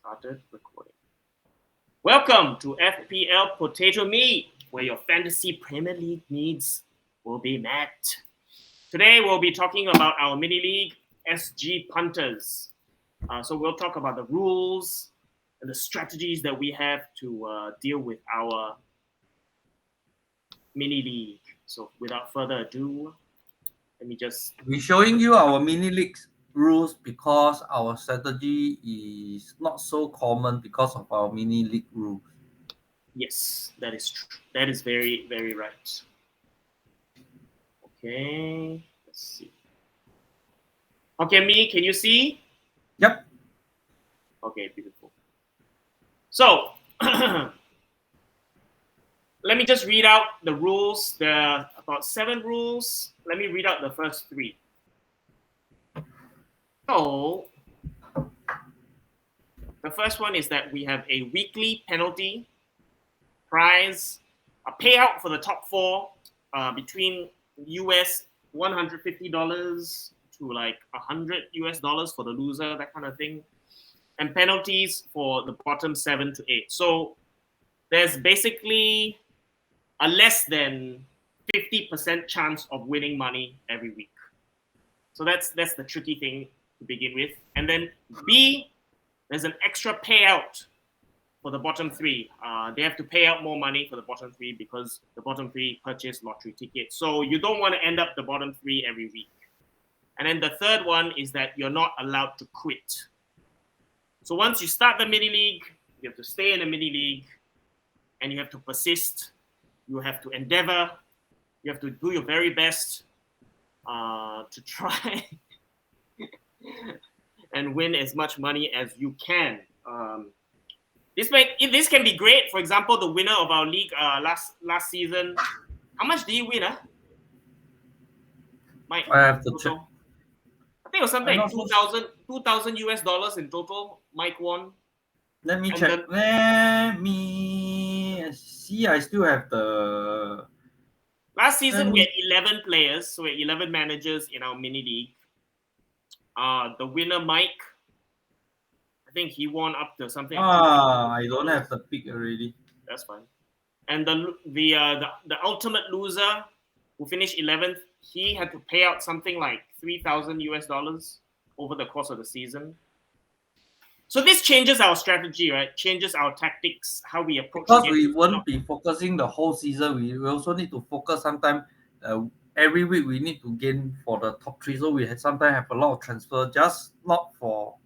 Started recording. Welcome to FPL Potato Meat, where your fantasy Premier League needs will be met. Today we'll be talking about our mini league SG Punters. So we'll talk about the rules and the strategies that we have to deal with our mini league. So without further ado, let me just We're showing you our mini leagues rules because our strategy is not so common because of our mini league rules. yes, that is true. That is very very right. Okay, let's see. Okay, me, can you see? Yep. Okay, beautiful. So, let me just read out the rules. There are about 7 rules. Let me read out the first 3. So, the first one is that we have a weekly penalty, prize, a payout for the top 4 between US $150 to like $100 for the loser, that kind of thing, and penalties for the bottom 7 to 8. So, there's basically a less than 50% chance of winning money every week. So that's the tricky thing to begin with. And then B, there's an extra payout for the bottom 3. They have to pay out more money for the bottom 3 because the bottom 3 purchase lottery tickets. So you don't want to end up the bottom 3 every week. And then the third one is that you're not allowed to quit. So once you start the mini league, you have to stay in the mini league and you have to persist. You have to endeavor. You have to do your very best to try and win as much money as you can. This can be great. For example, the winner of our league last season, how much did he win? Mike, I have to check. I think it was something like so 2,000 US dollars in total. Mike won. Let me And check. then, Let me see. I still have the. last season we had 11 players, so we had 11 managers in our mini league. The winner, Mike, I think he won up to something. I don't have the pick already. That's fine. And the ultimate loser, who finished 11th, he had to pay out something like 3,000 US dollars over the course of the season. So this changes our strategy, right? Changes our tactics, how we approach. Because we won't be focusing the whole season. We also need to focus sometimes. Every week we need to gain for the top 3. So we sometimes have a lot of transfer, just not for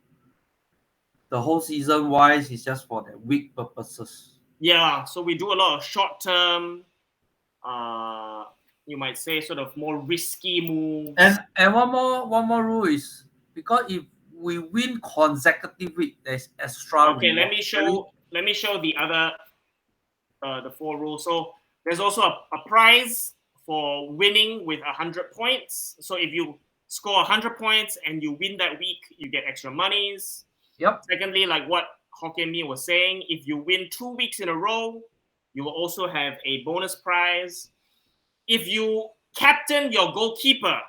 the whole season wise. It's just for the week purposes. Yeah, so we do a lot of short term, you might say, sort of more risky moves. And one more rule is because if we win consecutive week, there's extra. Okay, let me show the other the 4 rules. So there's also a prize for winning with 100 points. So if you score 100 points and you win that week, you get extra monies. Yep. Secondly, like what Hokkien Me was saying, if you win 2 weeks in a row, you will also have a bonus prize. If you captain your goalkeeper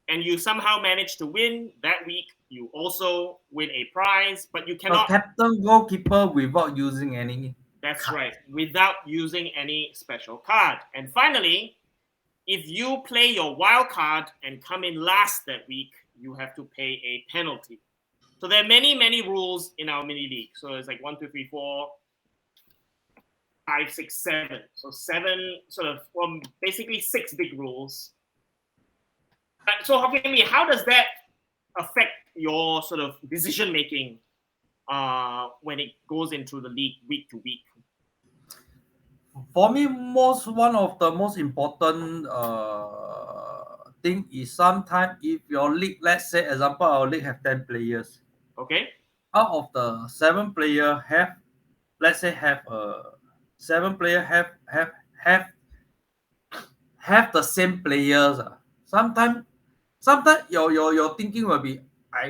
and you somehow manage to win that week, you also win a prize, but you cannot captain goalkeeper without using any. That's right, without using any special card. And finally, if you play your wild card and come in last that week, you have to pay a penalty. So there are many rules in our mini league. So it's like 1, 2, 3, 4, 5, 6, 7. So 7 sort of, well, basically 6 big rules. So Hokkien Me, how does that affect your sort of decision making when it goes into the league week to week? For me, one of the most important thing is sometimes if your league, let's say example, our league have 10 players. Okay. Out of the 7 player have, let's say have 7 player have the same players. Sometimes your thinking will be I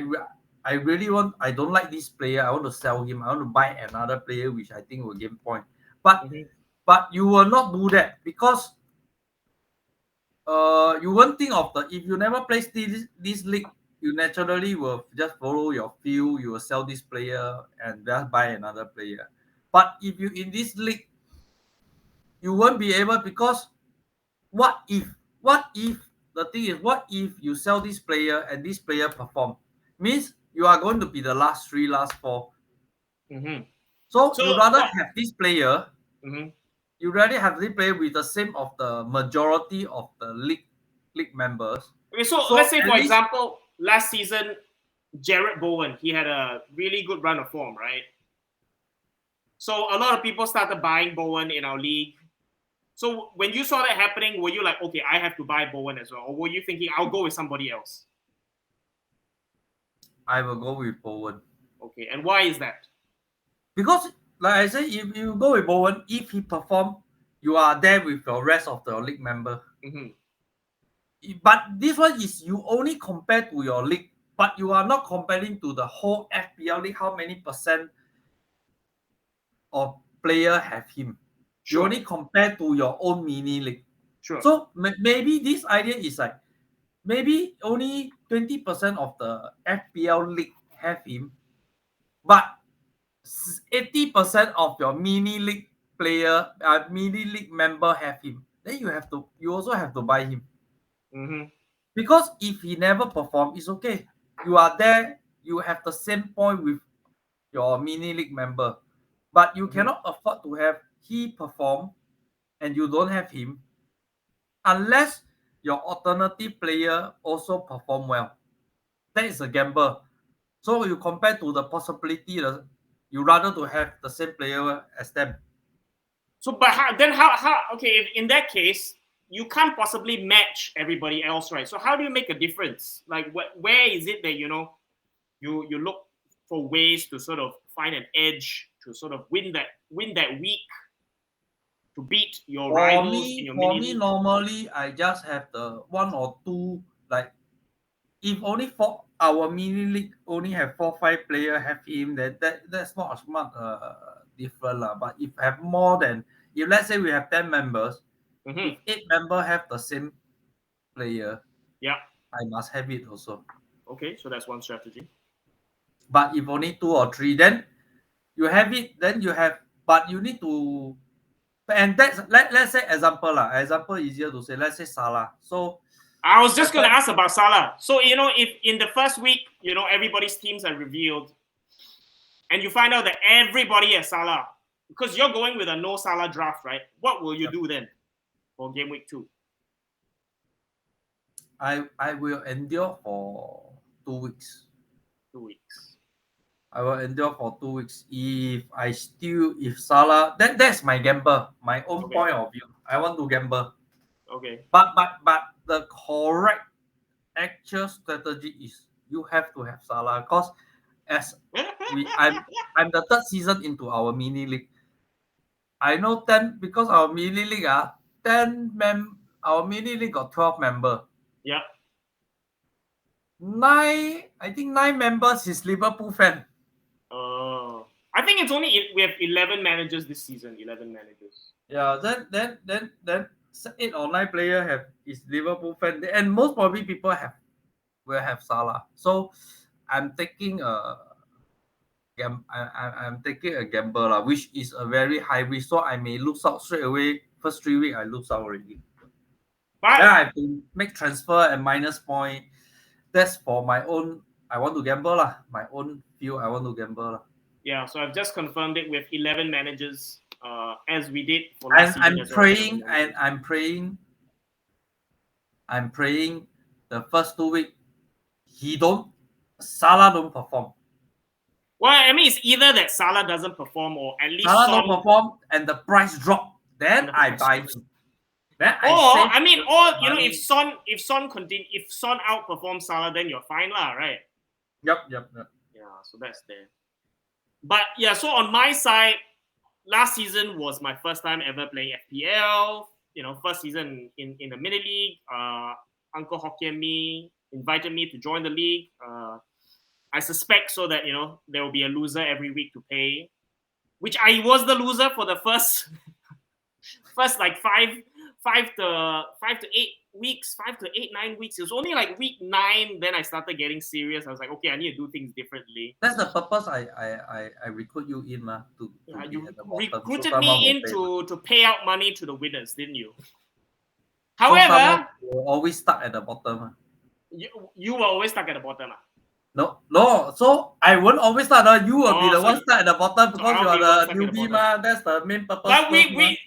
don't like this player. I want to sell him. I want to buy another player which I think will gain point. But you will not do that because you won't think of if you never play this league, you naturally will just follow your feel. You will sell this player and just buy another player. But if you in this league, you won't be able because what if what if the thing is what if you sell this player and this player perform means you are going to be the last three, last four. Mm-hmm. So So you rather what? have this player, Mm-hmm. you rather have this player with the same of the majority of the league members. Okay, so let's So say, at for least example, last season, Jared Bowen, he had a really good run of form, right? So a lot of people started buying Bowen in our league. So when you saw that happening, were you like, okay, I have to buy Bowen as well? Or were you thinking, I'll go with somebody else? I will go with Bowen. Okay, and why is that? Because like I said, if you go with Bowen, if he perform, you are there with your rest of the league member. Mm-hmm. But this one is you only compare to your league, but you are not comparing to the whole FPL league. How many percent of player have him? You Sure, only compare to your own mini league. sure. So maybe this idea is like maybe only 20% of the FPL league have him, but 80% of your mini league player, mini league member have him. Then you also have to buy him. Mm-hmm. Because if he never perform, it's okay. You are there, you have the same point with your mini league member. But you Mm-hmm. cannot afford to have he perform and you don't have him unless your alternative player also perform well. That is a gamble. So you compare to the possibility that you rather to have the same player as them. So, but how? Okay, in that case, you can't possibly match everybody else, right? So, how do you make a difference? Like, where is it that you look for ways to sort of find an edge to sort of win that week to beat your For rivals in me, your for mini me, league? normally I just have the one or two like if only for our mini league only have 4 5 player have him, that's not as much different lah. But if have more than if let's say we have 10 members, Mm-hmm. if 8 member have the same player, Yeah. I must have it also. Okay, so that's one strategy. But if only 2 or 3, then you have it, then you have but you need to and that's let's say example lah. Example easier to say. Let's say Salah. So I was just that going to time ask about Salah. So, if in the first week, everybody's teams are revealed and you find out that everybody has Salah, because you're going with a no Salah draft, right? What will you yep, do then for game week 2? I will endure for 2 weeks. 2 weeks. I will endure for 2 weeks. If Salah, that's my gamble, my own Okay. point of view. I want to gamble, Okay. but the correct actual strategy is you have to have Salah because as we I'm the third season into our mini league. I know 10 because our mini league 10 our mini league got 12 member. Yeah. I think 9 members is Liverpool fan. I think it's only we have 11 managers this season. 11 managers. Yeah, then 8 or 9 player have is Liverpool fan, and most probably people will have Salah. So I'm taking a I'm taking a gamble lah, which is a very high risk. So I may lose out straight away. First 3 weeks I lose out already. But Then I have to make transfer and minus point. That's for my own. I want to gamble lah. My own feel. I want to gamble lah. yeah, so I've just confirmed it with 11 managers, as we did for last And season as well. 11 managers. I'm praying the first 2 weeks Salah don't perform. Well, I mean, it's either that Salah doesn't perform or at least Salah don't Son perform and the price drop. and Then the I price buy drops. him. Then I Or save I mean, or money. if Son outperforms Salah, then you're fine lah, right? Yep. Yeah, so that's there. But yeah, so on my side, last season was my first time ever playing FPL. First season in the mini league. Uncle Hokkien Me invited me to join the league. I suspect so that there will be a loser every week to pay, which I was the loser for the first like five to 8 weeks, 5 to 8, 9 weeks. It was only like week 9, then I started getting serious. I was like, okay, I need to do things differently. That's the purpose I recruit you in to Yeah, be you at the bottom, so recruited someone me will in pay. to pay out money to the winners, didn't you? So someone However, will always stuck at the bottom. you were always stuck at the bottom. No, no. So I won't always start. You will be Oh, the one stuck at the bottom so because you I'll are be one the stuck at the newbie, bottom. That's the main purpose. But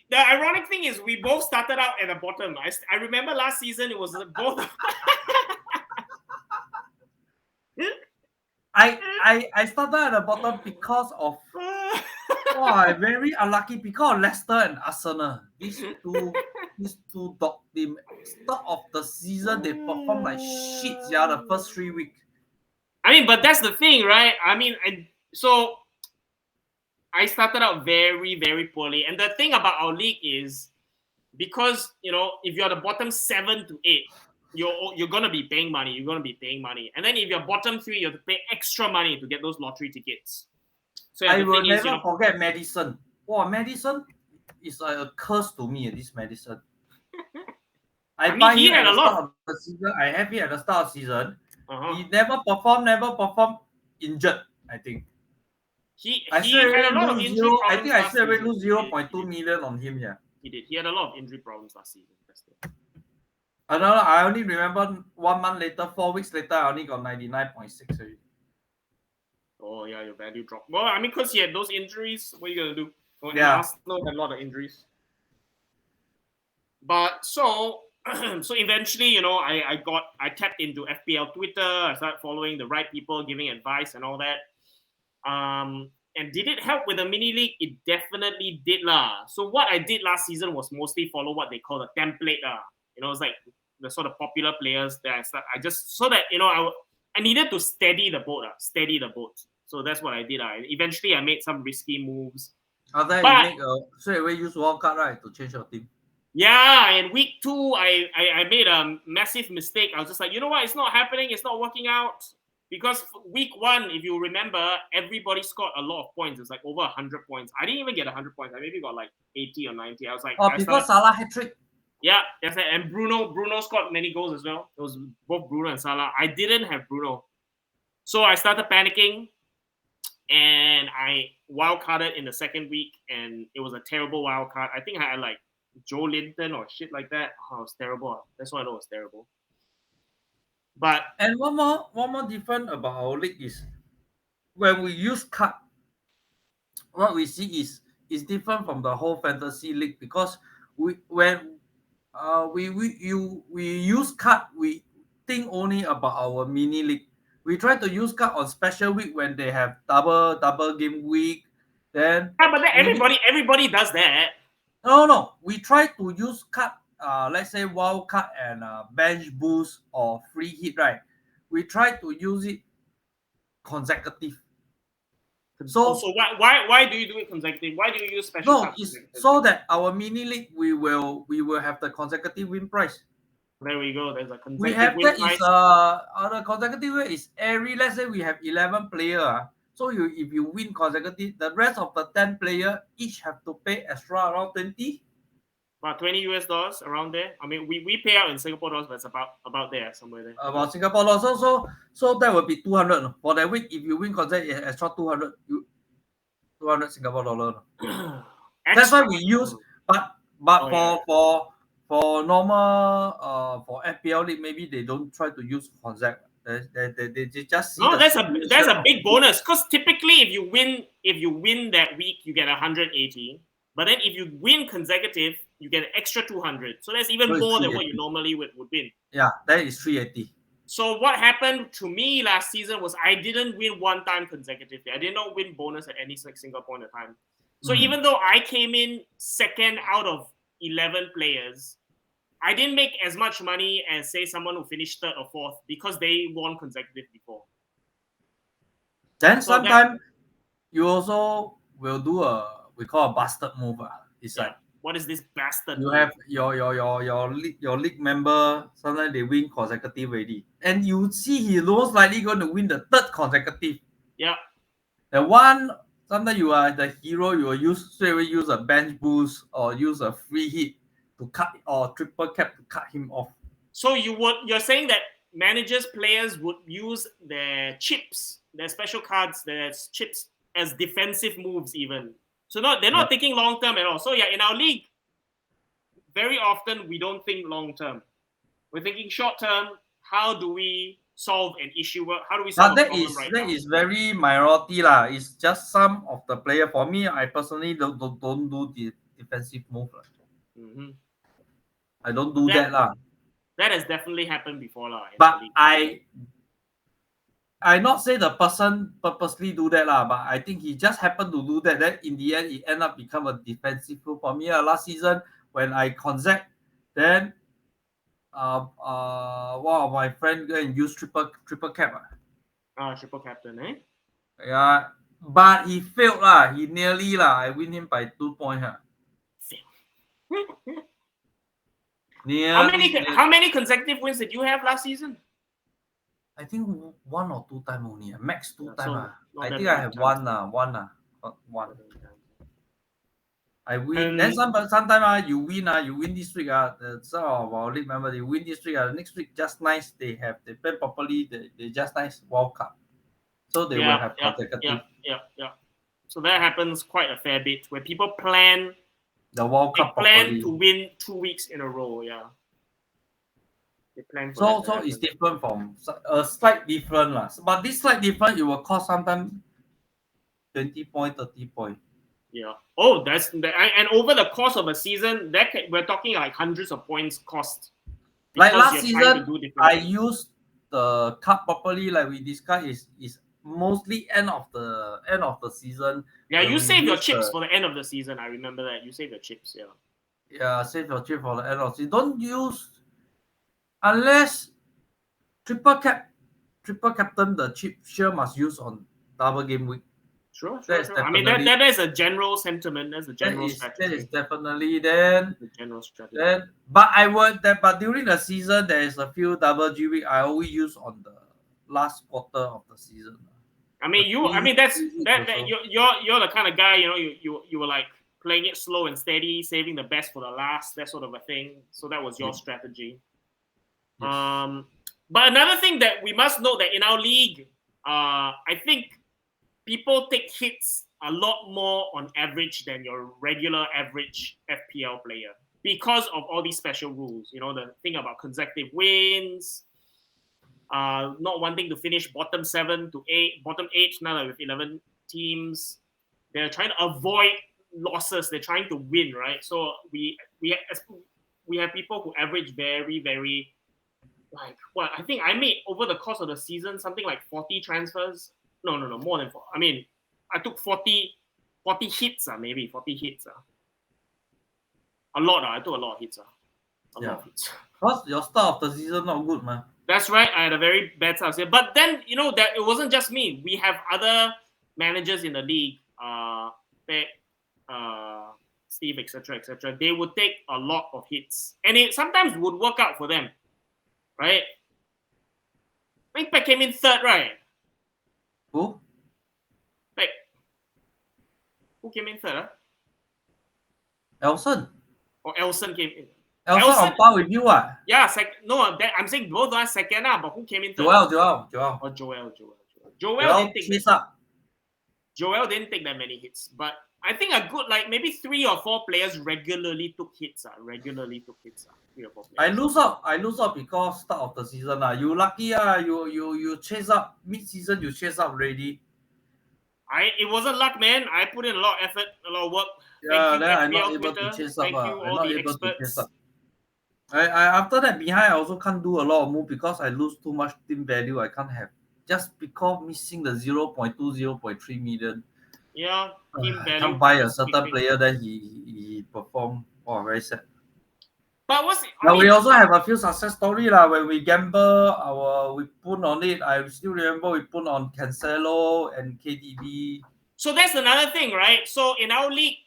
the ironic thing is we both started out at the bottom. I remember last season it was both. I started at the bottom because of I'm very unlucky because of Leicester and Arsenal. These two dog team. Start of the season they perform like shit. Yeah, the first 3 weeks. I mean, but that's the thing, right? I mean, so I started out very, very poorly. And the thing about our league is because, if you're the bottom 7 to 8, you're gonna be paying money. You're gonna be paying money. And then if you're bottom 3, you have to pay extra money to get those lottery tickets. So I the will thing is, never forget Madison. Wow, Madison is a curse to me. This Madison. I I mean, buy he him had at a the lot. start of the season. I have him at the start of the season. Uh-huh. He never perform. Injured, I think. He straight had away a lot of lose injury zero. I problems think I last straight away season. lose 0.2 million on him. Yeah. He did. He had a lot of injury problems last season. That's it. I don't know. I only remember 1 month later, 4 weeks later, I only got 99.6 already. Oh yeah, your value dropped. Well, I mean, because he had those injuries, what are you gonna do? Oh, and Yeah. Arsenal had a lot of injuries. But so so eventually, I tapped into FPL Twitter. I started following the right people, giving advice and all that. And did it help with the mini league? It definitely did lah. So what I did last season was mostly follow what they call the template lah. It's like the sort of popular players that I just so that I needed to steady the boat steady the boat. So that's what I did. Eventually I made some risky moves. After But you make straight away use wildcard, right, to change your team. yeah, in week 2, I made a massive mistake. I was just like, you know what? It's not happening. It's not working out. Because week 1, if you remember, everybody scored a lot of points. It's like over 100 points. I didn't even get 100 points. I maybe got like 80 or 90. I was like, because Salah hat trick. Yeah, that's it. And Bruno scored many goals as well. It was both Bruno and Salah. I didn't have Bruno. So I started panicking. And I wildcarded in the second week. And it was a terrible wildcard. I think I had like Joe Linton or shit like that. Oh, it was terrible. That's why I know it was terrible. But and one more different about our league is when we use card, what we see is different from the whole fantasy league because we use card, we think only about our mini league. We try to use card on special week when they have double game week. Then but then everybody does that. No. We try to use card, let's say wild card and bench boost or free hit, right? We try to use it consecutive. So why do you do it consecutive? Why do you use special No, cards? it's so that our mini league we will have the consecutive win price. There we go. There's a consecutive We have win that price. is the consecutive way is let's say we have 11 player. So if you win consecutive, the rest of the 10 player each have to pay extra around 20. About $20 around there. I mean, we pay out in Singapore dollars, but it's about there somewhere there. About Singapore dollars. So that would be 200 for that week. If you win consecutive, extra 200 Singapore dollar. That's why we use. But for normal for FPL league, maybe they don't try to use consecutive. They just see. No, that's a big bonus because typically if you win that week you get 180, but then if you win consecutive you get an extra 200. So that's even more than what you normally would win. Yeah, that is 380. So what happened to me last season was I didn't win one time consecutively. I did not win bonus at any single point of time. So even though I came in second out of 11 players, I didn't make as much money as, say, someone who finished third or fourth because they won consecutive before. Then sometimes you also will do we call a bastard move. It's like, what is this bastard? You have your league member. Sometimes they win consecutive already, and you see he most likely going to win the third consecutive. Yeah. The one sometimes you are the hero. You will straight away use a bench boost or use a free hit to cut or triple cap to cut him off. So you're saying that managers, players would use their chips, their special cards, their chips as defensive moves even. So they're not thinking long term at all. So yeah, in our league, very often we don't think long term. We're thinking short term. How do we solve an issue? How do we solve But a problem right that now? is very minority lah. It's just some of the player. For me, I personally don't do the defensive move lah. Mm-hmm. I don't But do that lah. that has definitely happened before lah in our But league. I not say the person purposely do that lah, but I think he just happened to do that. Then in the end, it end up become a defensive move for me. Last season when I concept, then one of my friend go and use triple cap. Triple captain, eh? Yeah, but he failed lah. He nearly lah. I win him by 2 points. How many consecutive wins did you have last season? I think 1 or 2 times only. Max 2 times. I think I I have one. I win. Then sometimes you win this week. Some of our league members they win this week. Next week just nice. They play properly. They just nice World Cup. So they will have consecutive. Yeah. So that happens quite a fair bit where people plan the World Cup properly. To win 2 weeks in a row. Yeah. They plan for so it's different from a slight different lah. But this slight different it will cost sometimes 20 point, 30 point. Yeah. Oh, and over the course of a season, we're talking like hundreds of points cost. Like last season, I used the card properly. Like we discussed, is mostly end of the season. Yeah, you save your chips for the end of the season. I remember that you save your chips. Yeah. Yeah, save your chip for the end of the season. Don't use unless triple captain the chip sure must use on double game week. Sure. I mean that is a general sentiment. That's a general strategy. That is definitely then the general strategy. But during the season there is a few double G week I always use on the last quarter of the season. I mean you're the kind of guy, you were like playing it slow and steady, saving the best for the last, that sort of a thing. So that was your strategy. Yes. But another thing that we must note that in our league, I think people take hits a lot more on average than your regular average FPL player because of all these special rules. The thing about consecutive wins, not wanting to finish bottom 7 to 8, bottom 8 now with 11 teams. They're trying to avoid losses. They're trying to win, right? So we have people who average very, very I think I made over the course of the season something like 40 transfers. No, more than 4. I mean, I took 40 hits, maybe 40 hits. A lot, I took a lot of hits. A lot of hits. Because your start of the season not good, man. That's right. I had a very bad start. But then, that it wasn't just me. We have other managers in the league, Steve, etc. They would take a lot of hits. And it sometimes would work out for them. Right? I think Peck came in 3rd, right? Who? Peck. Who came in 3rd? Elson. Or Elson came in. Elson on par with you, Yeah, I'm saying both are 2nd, but who came in 3rd? Joel. Or Joel didn't take chase up. Joel didn't take that many hits, but I think a good maybe 3 or 4 players regularly took hits. 3 or 4 players. I lose out because start of the season. You lucky, you chase up mid-season, you chase up already. It wasn't luck, man. I put in a lot of effort, a lot of work. Yeah, then I'm not able to chase up. I'm not able to chase up. I after that behind I also can't do a lot of move because I lose too much team value. I can't have just because missing the 0.2, 0.3 million. Yeah, team value. I can't buy a certain player that he perform. Oh, very sad. But we also have a few success story when we gamble. We put on it. I still remember we put on Cancelo and KDB. So that's another thing, right? So in our league,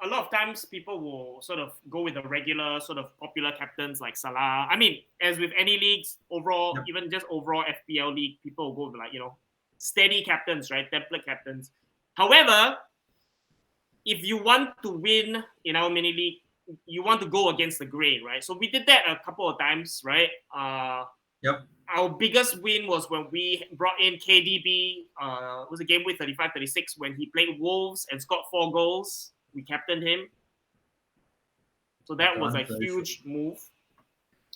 a lot of times people will sort of go with the regular sort of popular captains like Salah. I mean, as with any leagues, overall, even just overall FPL league, people will go with steady captains, right? Template captains. However, if you want to win in our mini league, you want to go against the grain, right? So we did that a couple of times, right? Yep. Our biggest win was when we brought in KDB. It was a game with 35-36 when he played Wolves and scored 4 goals. We captained him. So that was a huge move.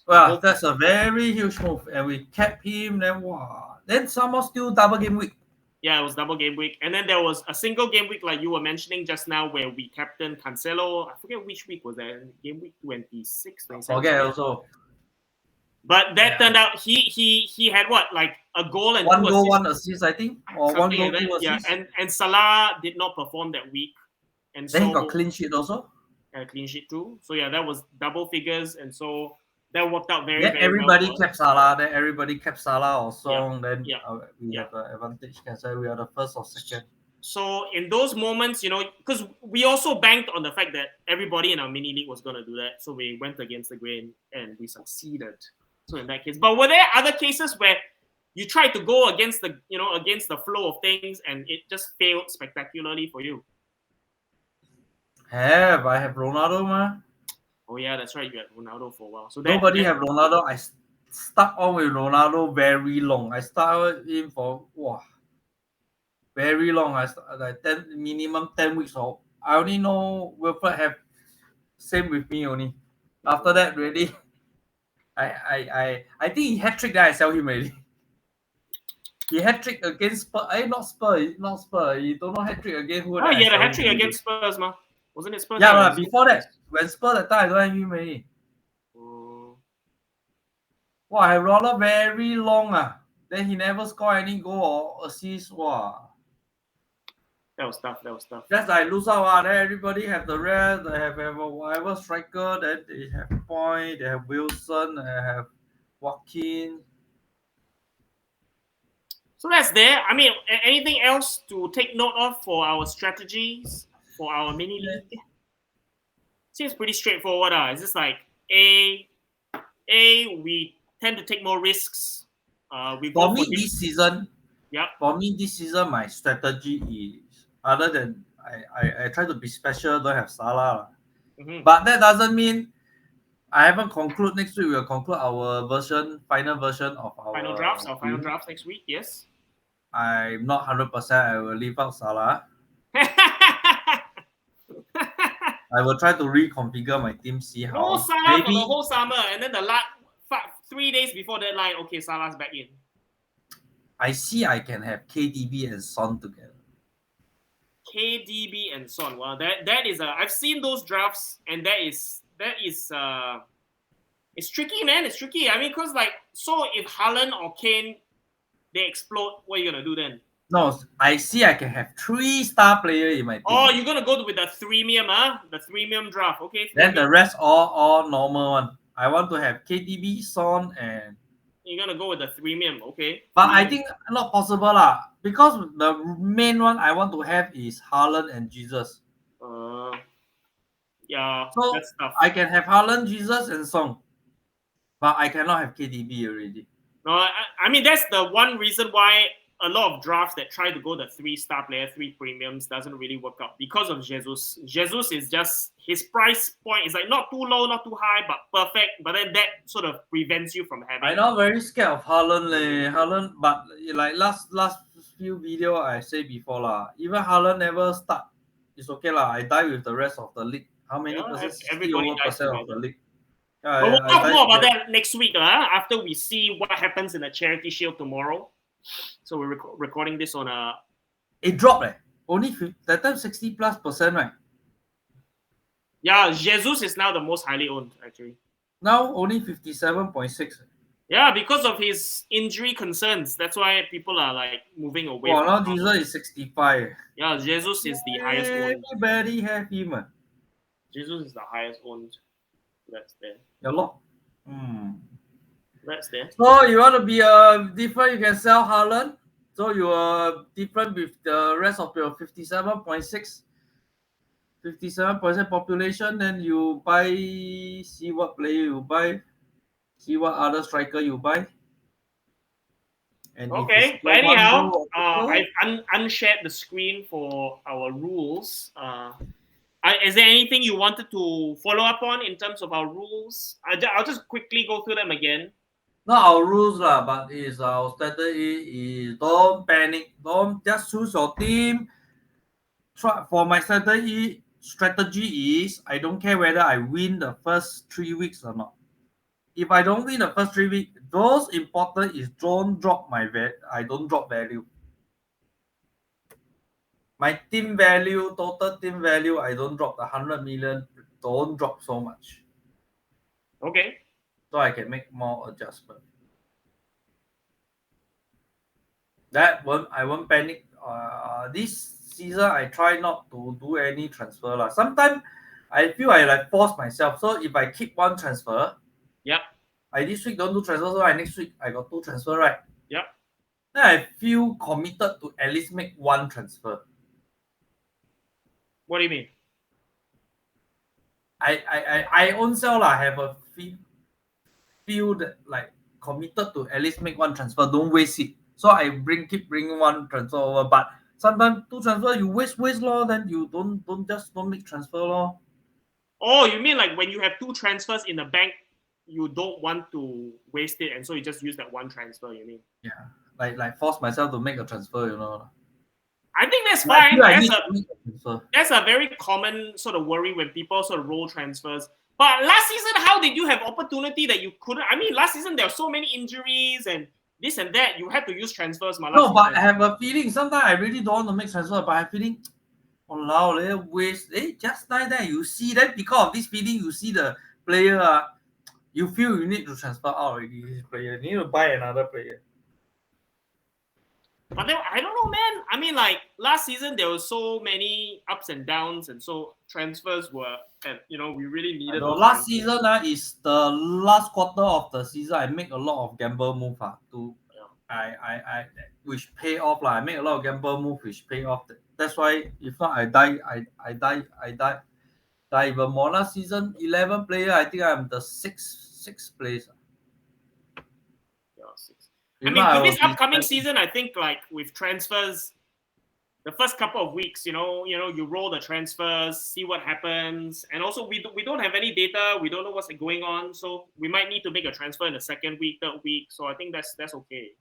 Well, that's a very huge move. And we kept him, then wow. Then somehow still double game week. Yeah, it was double game week. And then there was a single game week like you were mentioning just now where we captained Cancelo. I forget which week was that. Game week 26, 27. Forget also. But that turned out he had what, like a goal and 1 2 goal, assists, 1 assist, I think, or something 1 goal, like 2 that. assists. Yeah, and Salah did not perform that week, and then so he got clean sheet also. And a clean sheet too. So yeah, that was double figures, and so that worked out very, then very everybody well. kept Salah. Then everybody kept Salah or Song. Yeah. Then we have an advantage. Can say we are the first or second. So in those moments, you know, because we also banked on the fact that everybody in our mini league was going to do that, so we went against the grain and we succeeded. So in that case, but were there other cases where you tried to go against the, you know, against the flow of things and it just failed spectacularly for you? I have Ronaldo, ma. Oh yeah, that's right. You had Ronaldo for a while. So nobody have Ronaldo. I stuck on with Ronaldo very long. I started him for very long. I started like minimum 10 weeks. Or I only know Wilfred have same with me only. After that, really, I think he hat trick. Then I sell him already. He hat trick against Spurs. Not Spurs. He don't know hat trick against who. Oh, he had a hat trick against Spurs, ma. Wasn't it Spurs? Yeah, before that, when Spurs that time, I don't have him already. Wow, I Ronaldo very long. Then he never score any goal or assist. Wow. That was tough. Just like lose out. Then everybody have the rest. They have whatever striker. Then they have Point. They have Wilson. They have Joaquin. So that's there. I mean, anything else to take note of for our strategies for our mini league? Seems pretty straightforward. It's just like we tend to take more risks. For me this season, my strategy is other than I try to be special. Don't have Salah, but that doesn't mean I haven't concluded. Next week we'll conclude our final version of our final drafts next week. Yes. I'm not 100%. I will leave out Salah. I will try to reconfigure my team. See how. No Salah for the whole summer, and then the last 3 days before deadline, okay, Salah's back in. I see. I can have KDB and Son together. KDB and Son. Well, that is I've seen those drafts, and that is it's tricky, man. It's tricky. I mean, cause like, so if Haaland or Kane they explode, what are you gonna do then? No, I see. I can have 3-star player in my team. Oh, you're gonna go with the threemium, the threemium draft, okay? Then the rest all normal one. I want to have KDB, Son, and. You're gonna go with the threemium, okay? But I think not possible lah, because the main one I want to have is Haaland and Jesus. Yeah, so that's tough. I can have Haaland, Jesus, and Song, but I cannot have KDB already. No, I mean that's the one reason why a lot of drafts that try to go the 3-star player, 3 premiums doesn't really work out because of Jesus. Jesus is just his price point is like not too low, not too high, but perfect. But then that sort of prevents you from having. I'm not very scared of Haaland, but like last few video I say before lah. Even Haaland never start, it's okay lah. I die with the rest of the league. How many percent? 60% of the league. But we'll talk more about that next week, after we see what happens in the Charity Shield tomorrow. So we're recording this on a. It dropped, only that time 60+%, right? Yeah, Jesus is now the most highly owned actually. Now only 57.6. Yeah, because of his injury concerns. That's why people are like moving away. Oh, now Jesus is 65. Yeah, Jesus is the highest owned. Everybody have him. Jesus is the highest owned. That's there. Yeah, look. That's there. So you want to be different, you can sell Haaland. So you are different with the rest of your 57% population. Then you buy, see what player you buy, see what other striker you buy. And okay, but anyhow, I've unshared the screen for our rules. Is there anything you wanted to follow up on in terms of our rules? I'll just quickly go through them again. Not our rules lah, but is our strategy is don't panic, don't just choose your team. Try for my strategy is I don't care whether I win the first 3 weeks or not. If I don't win the first 3 weeks, those important is don't drop I don't drop value. My team value, total team value, I don't drop the 100 million, don't drop so much. Okay. So I can make more adjustment. I won't panic. This season I try not to do any transfer lah. Sometimes I feel I like force myself. So if I keep one transfer, Yep. I this week don't do transfer, so next week I got 2 transfer, right? Yep. Then I feel committed to at least make one transfer. What do you mean? I own self lah have a feel that like committed to at least make one transfer, don't waste it. So I keep bringing one transfer over, but sometimes 2 transfer you waste law, then you don't make transfer law. Oh, you mean like when you have 2 transfers in the bank, you don't want to waste it, and so you just use that one transfer, you mean? Yeah, like force myself to make a transfer, you know. I think that's I fine. feel I need to make a transfer. That's a very common sort of worry when people sort of roll transfers. But last season, how did you have opportunity that you couldn't? I mean, last season there were so many injuries and this and that. You had to use transfers, No, but I have a feeling sometimes I really don't want to make transfer, but I'm feeling, oh, let waste. Just like that you see that because of this feeling, you see the player, you feel you need to transfer out already. This player, you need to buy another player. But then, I don't know, man. I mean, like last season, there were so many ups and downs, and so transfers were, and we really needed. The last season is the last quarter of the season. I make a lot of gamble move I which pay off I make a lot of gamble move which pay off. That's why if not I die even more. Last season 11 player, I think I'm the sixth place. Yeah, 6. I mean, for this upcoming season, I think like with transfers, the first couple of weeks, you roll the transfers, see what happens, and also we don't have any data, we don't know what's going on, so we might need to make a transfer in the second week, third week. So I think that's okay.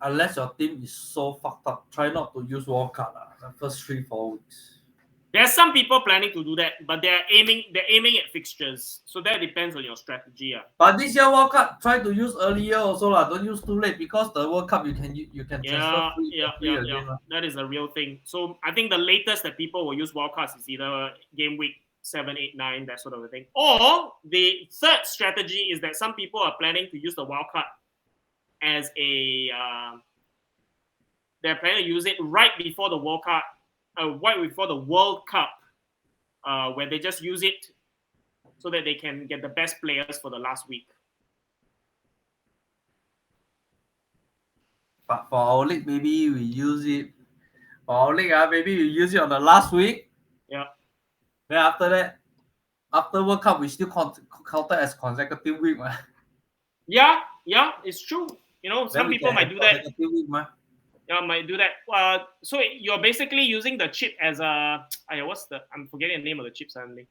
Unless your team is so fucked up, try not to use wildcard the first 3-4 weeks. There's some people planning to do that, but they're aiming at fixtures, so that depends on your strategy. But this year World Cup, try to use earlier also don't use too late because the World Cup you can transfer free again. That is a real thing. So I think the latest that people will use World Cups is either game week 7, 8, 9, that sort of a thing. Or the third strategy is that some people are planning to use the World Cup as they're planning to use it right before the World Cup. Right before the World Cup, where they just use it so that they can get the best players for the last week. But for our league, maybe we use it. For our league, maybe we use it on the last week. Yeah. Then after that, after World Cup, we still counted as consecutive week. Yeah, it's true. Some people might do that. Week, Yeah, might do that. So you're basically using the chip as a. I'm forgetting the name of the chip suddenly.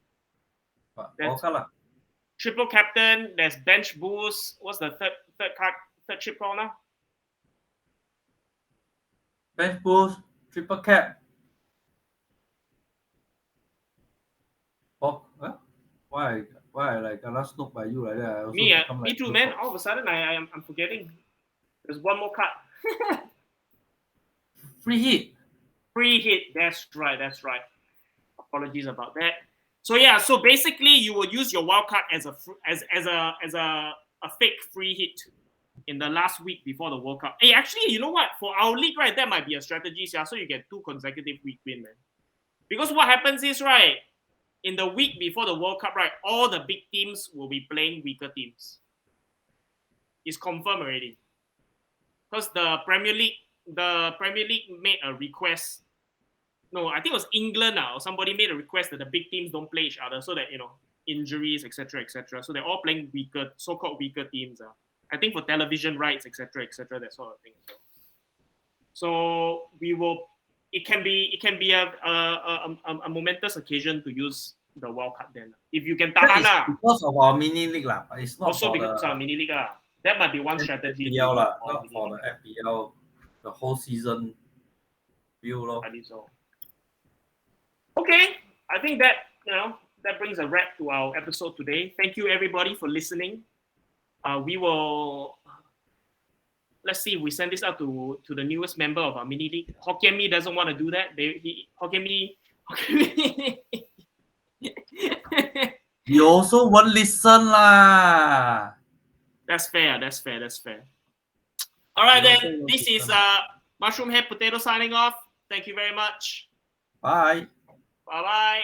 Triple captain. There's bench boost. What's the third chip called now? Bench boost, triple cap. Oh, why I like gonna snoop by you like that? Me too, man. All of a sudden, I'm forgetting. There's one more card. Free hit. That's right. Apologies about that. So yeah. So basically, you will use your wild card as a fake free hit in the last week before the World Cup. Hey, actually, you know what? For our league, right, that might be a strategy. Yeah. So you get 2 consecutive week win, man. Because what happens is, right, in the week before the World Cup, right, all the big teams will be playing weaker teams. It's confirmed already. Because the Premier League made a request. No, I think it was England or somebody made a request that the big teams don't play each other so that, injuries, etc. So they're all playing weaker, so-called weaker teams. I think for television rights, etc., that sort of thing. So we will it can be a momentous occasion to use the wild card then. If you can That tahan is lah. because of our mini league lah, but it's not Also for because the of mini league lah. That might be one strategy. to FPL use lah, for not mini for the league. FPL, the whole season view lor. I think so. Okay, I think that that brings a wrap to our episode today. Thank you everybody for listening. We will let's see if we send this out to the newest member of our mini league. Hokkien Me doesn't want to do that. Hokkien Me. You also won't listen lah. That's fair. That's fair. That's fair. All right, then. This is Mushroom Head Potato signing off. Thank you very much. Bye. Bye bye.